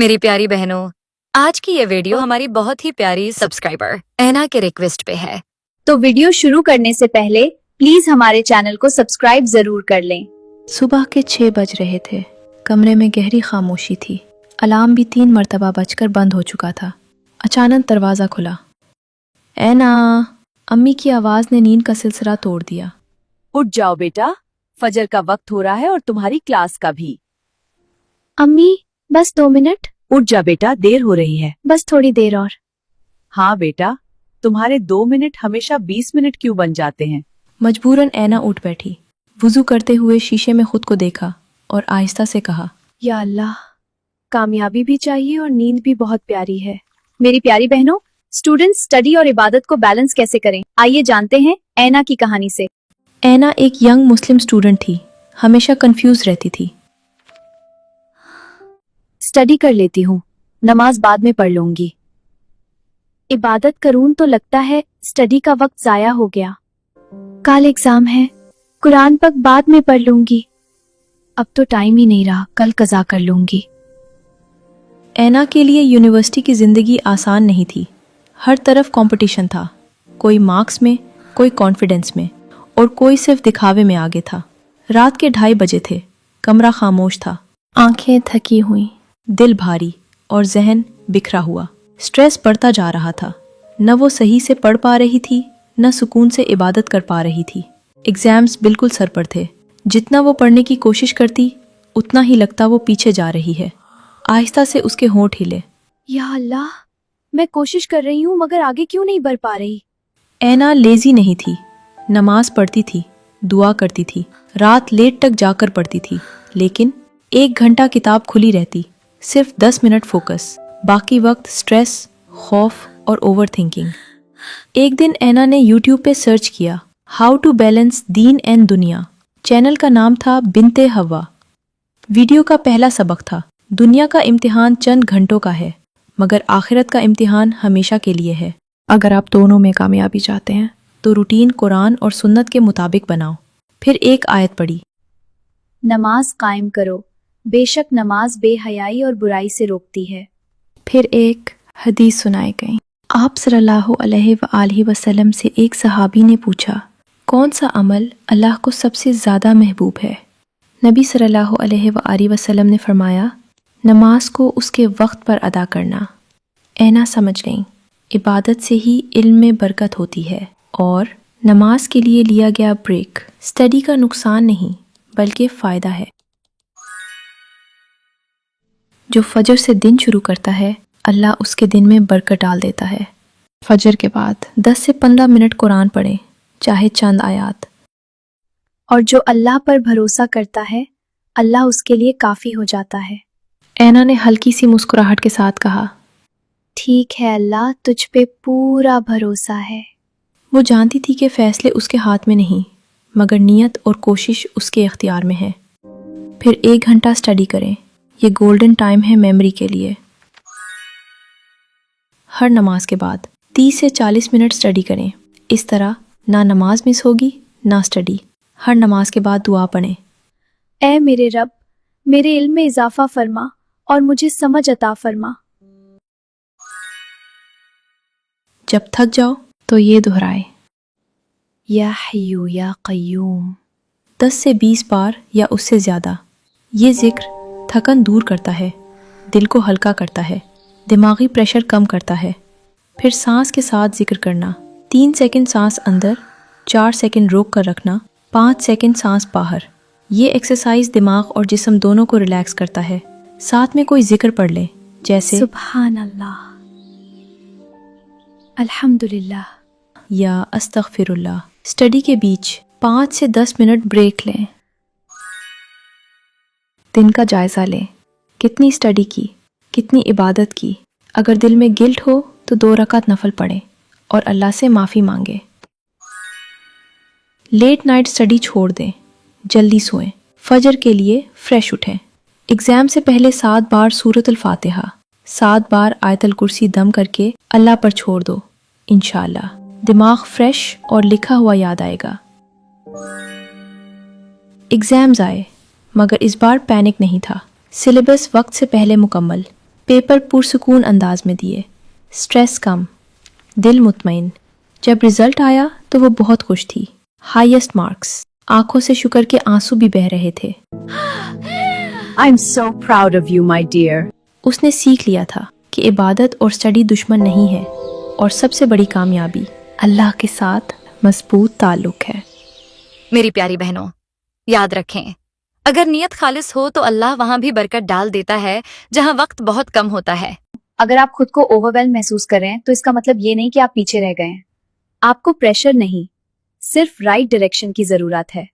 मेरी प्यारी बहनों, आज की ये वीडियो हमारी बहुत ही प्यारी सब्सक्राइबर ऐना के रिक्वेस्ट पे है। तो वीडियो शुरू करने से पहले प्लीज हमारे चैनल को सब्सक्राइब जरूर कर लें। सुबह के 6 बज रहे थे। कमरे में गहरी खामोशी थी। अलार्म भी 3 मरतबा बजकर बंद हो चुका था। अचानक दरवाज़ा खुला। ऐना, अम्मी की आवाज़ ने नींद का सिलसिला तोड़ दिया। उठ जाओ बेटा, फजर का वक्त हो रहा है और तुम्हारी क्लास का भी। अम्मी, बस 2 मिनट। उठ जा बेटा, देर हो रही है। बस थोड़ी देर और। हाँ बेटा, तुम्हारे 2 मिनट हमेशा 20 मिनट क्यों बन जाते हैं। मजबूरन ऐना उठ बैठी। वुजू करते हुए शीशे में खुद को देखा और आहिस्ता से कहा, या अल्लाह, कामयाबी भी चाहिए और नींद भी बहुत प्यारी है। मेरी प्यारी बहनों, स्टूडेंट्स स्टडी और इबादत को बैलेंस कैसे करें, आइए जानते हैं ऐना की कहानी से। ऐना एक यंग मुस्लिम स्टूडेंट थी। हमेशा कंफ्यूज रहती थी। स्टडी कर लेती हूँ, नमाज बाद में पढ़ लूंगी। इबादत करूँ तो लगता है स्टडी का वक्त जाया हो गया। कल एग्जाम है, कुरान पक बाद में पढ़ लूंगी। अब तो टाइम ही नहीं रहा, कल कज़ा कर लूंगी। ऐना के लिए यूनिवर्सिटी की ज़िंदगी आसान नहीं थी। हर तरफ कंपटीशन था। कोई मार्क्स में, कोई कॉन्फिडेंस में और कोई सिर्फ दिखावे में आगे था। रात के 2:30 बजे थे। कमरा खामोश था। आंखें थकी हुई, दिल भारी और जहन बिखरा हुआ। स्ट्रेस बढ़ता जा रहा था। न वो सही से पढ़ पा रही थी, न सुकून से इबादत कर पा रही थी। एग्जाम्स बिल्कुल सर पर थे। जितना वो पढ़ने की कोशिश करती, उतना ही लगता वो पीछे जा रही है। आहिस्ता से उसके होंठ हिले। या अल्लाह, मैं कोशिश कर रही हूँ मगर आगे क्यों नहीं बढ़ पा रही। ऐना लेजी नहीं थी। नमाज पढ़ती थी, दुआ करती थी, रात लेट तक जाकर पढ़ती थी। लेकिन 1 घंटा किताब खुली रहती, सिर्फ 10 मिनट फोकस, बाकी वक्त स्ट्रेस, खौफ और ओवर थिंकिंग। एक दिन ऐना ने यूट्यूब पे सर्च किया, how to balance Deen and दुनिया। चैनल का नाम था बिनते हवा। वीडियो का पहला सबक था, दुनिया का इम्तिहान चंद घंटों का है, मगर आखिरत का इम्तिहान हमेशा के लिए है। अगर आप दोनों में कामयाबी चाहते हैं तो रूटीन कुरान और सुन्नत के मुताबिक बनाओ। फिर एक आयत पढ़ी, नमाज कायम करो, बेशक नमाज बेहयाई और बुराई से रोकती है। फिर एक हदीस सुनाई गई। आप सल्लल्लाहु अलैहि वसल्लम से एक सहाबी ने पूछा, कौन सा अमल अल्लाह को सबसे ज़्यादा महबूब है। नबी सल्लल्लाहु अलैहि वसल्लम ने फरमाया, नमाज को उसके वक्त पर अदा करना। ऐना समझ गई, इबादत से ही इल्म में बरकत होती है और नमाज के लिए लिया गया ब्रेक स्टडी का नुकसान नहीं बल्कि फ़ायदा है। जो फजर से दिन शुरू करता है, अल्लाह उसके दिन में बरकत डाल देता है। फजर के बाद 10 से 15 मिनट कुरान पढ़ें, चाहे चंद आयात। और जो अल्लाह पर भरोसा करता है, अल्लाह उसके लिए काफ़ी हो जाता है। ऐना ने हल्की सी मुस्कुराहट के साथ कहा, ठीक है अल्लाह, तुझ पे पूरा भरोसा है। वो जानती थी कि फ़ैसले उसके हाथ में नहीं, मगर नीयत और कोशिश उसके इख्तियार में है। फिर 1 घंटा स्टडी करें, ये गोल्डन टाइम है मेमोरी के लिए। हर नमाज के बाद 30 से 40 मिनट स्टडी करें। इस तरह ना नमाज मिस होगी ना स्टडी। हर नमाज के बाद दुआ पढ़ें, ऐ मेरे रब, मेरे इल्म में इजाफा फरमा और मुझे समझ अता फरमा। जब थक जाओ तो ये दोहराए, या हय्यू या क़य्यूम। 10 से 20 बार या उससे ज़्यादा। ये जिक्र थकन दूर करता है, दिल को हल्का करता है, दिमागी प्रेशर कम करता है। फिर सांस के साथ जिक्र करना, 3 सेकंड सांस अंदर, 4 सेकंड रोक कर रखना, 5 सेकंड सांस बाहर। ये एक्सरसाइज दिमाग और जिस्म दोनों को रिलैक्स करता है। साथ में कोई जिक्र पढ़ ले, जैसे सुभान अल्लाह, अल्हम्दुलिल्लाह या अस्तगफिरुल्लाह। स्टडी के बीच 5 से 10 मिनट ब्रेक लें। दिन का जायज़ा लें, कितनी स्टडी की, कितनी इबादत की। अगर दिल में गिल्ट हो तो 2 रकात नफल पढ़ें और अल्लाह से माफ़ी मांगे। लेट नाइट स्टडी छोड़ दें, जल्दी सोएं, फजर के लिए फ्रेश उठें। एग्ज़ाम से पहले 7 बार सूरतुल फातिहा, 7 बार आयतल कुर्सी दम करके अल्लाह पर छोड़ दो। इंशाअल्लाह दिमाग फ्रेश और लिखा हुआ याद आएगा। एग्ज़ाम्स आए, मगर इस बार पैनिक नहीं था। सिलेबस वक्त से पहले मुकम्मल, पेपर पुरसुकून अंदाज में दिए, स्ट्रेस कम, दिल मुतमईन। जब रिजल्ट आया तो वो बहुत खुश थी, हाईएस्ट मार्क्स। आंखों से शुक्र के आंसू भी बह रहे थे। I'm so proud of you, my dear. उसने सीख लिया था कि इबादत और स्टडी दुश्मन नहीं है, और सबसे बड़ी कामयाबी अल्लाह के साथ मजबूत ताल्लुक है। मेरी प्यारी बहनों, याद रखें, अगर नीयत खालिस हो तो अल्लाह वहाँ भी बरकत डाल देता है जहाँ वक्त बहुत कम होता है। अगर आप खुद को ओवरवेल्म महसूस कर रहे हैं तो इसका मतलब ये नहीं कि आप पीछे रह गए हैं। आपको प्रेशर नहीं, सिर्फ राइट डायरेक्शन की जरूरत है।